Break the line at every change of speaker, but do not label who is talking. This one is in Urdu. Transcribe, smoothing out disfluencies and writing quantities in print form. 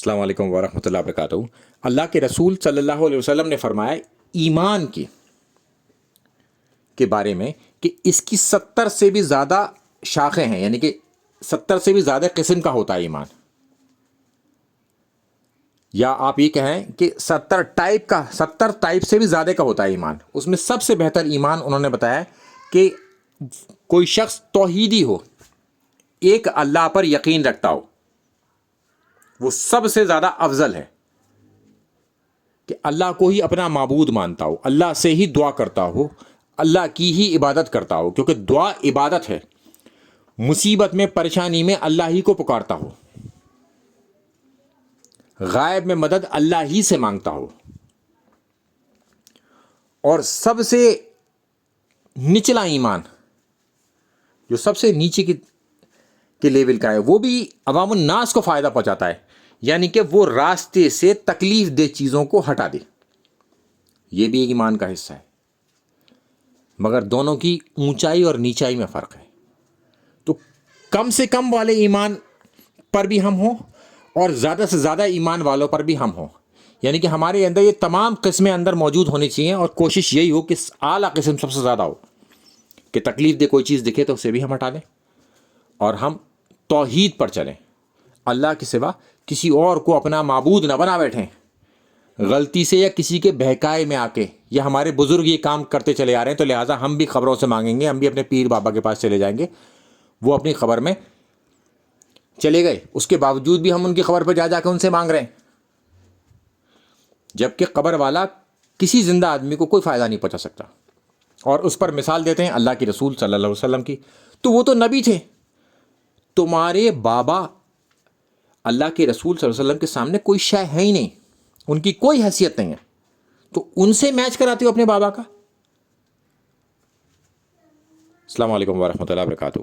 السلام علیکم ورحمۃ اللہ وبرکاتہ۔ اللہ کے رسول صلی اللہ علیہ وسلم نے فرمایا ایمان کے بارے میں کہ اس کی 70 سے بھی زیادہ شاخیں ہیں، یعنی کہ 70 سے بھی زیادہ قسم کا ہوتا ہے ایمان، یا آپ یہ کہیں کہ 70 ٹائپ سے بھی زیادہ کا ہوتا ہے ایمان۔ اس میں سب سے بہتر ایمان انہوں نے بتایا کہ کوئی شخص توحیدی ہو، ایک اللہ پر یقین رکھتا ہو، وہ سب سے زیادہ افضل ہے کہ اللہ کو ہی اپنا معبود مانتا ہو، اللہ سے ہی دعا کرتا ہو، اللہ کی ہی عبادت کرتا ہو، کیونکہ دعا عبادت ہے، مصیبت میں پریشانی میں اللہ ہی کو پکارتا ہو، غائب میں مدد اللہ ہی سے مانگتا ہو، اور سب سے نچلا ایمان جو سب سے نیچے کے لیول کا ہے وہ بھی عوام الناس کو فائدہ پہنچاتا ہے، یعنی کہ وہ راستے سے تکلیف دہ چیزوں کو ہٹا دے، یہ بھی ایک ایمان کا حصہ ہے، مگر دونوں کی اونچائی اور نیچائی میں فرق ہے۔ تو کم سے کم والے ایمان پر بھی ہم ہوں اور زیادہ سے زیادہ ایمان والوں پر بھی ہم ہوں، یعنی کہ ہمارے اندر یہ تمام قسمیں اندر موجود ہونی چاہیے، اور کوشش یہی ہو کہ اعلیٰ قسم سب سے زیادہ ہو کہ تکلیف دہ کوئی چیز دکھے تو اسے بھی ہم ہٹا دیں، اور ہم توحید پر چلیں، اللہ کے سوا کسی اور کو اپنا معبود نہ بنا بیٹھیں، غلطی سے یا کسی کے بہکائے میں آ کے، یا ہمارے بزرگ یہ کام کرتے چلے آ رہے ہیں تو لہٰذا ہم بھی خبروں سے مانگیں گے، ہم بھی اپنے پیر بابا کے پاس چلے جائیں گے، وہ اپنی خبر میں چلے گئے، اس کے باوجود بھی ہم ان کی خبر پہ جا کے ان سے مانگ رہے ہیں، جبکہ قبر والا کسی زندہ آدمی کو کوئی فائدہ نہیں پہنچا سکتا۔ اور اس پر مثال دیتے ہیں اللہ کے رسول صلی اللہ علیہ وسلم کی، تو وہ تو نبی تھے، تمہارے بابا اللہ کے رسول صلی اللہ علیہ وسلم کے سامنے کوئی شے ہے ہی نہیں، ان کی کوئی حیثیت نہیں ہے، تو ان سے میچ کراتے ہو اپنے بابا کا۔ السلام علیکم ورحمۃ اللہ وبرکاتہ۔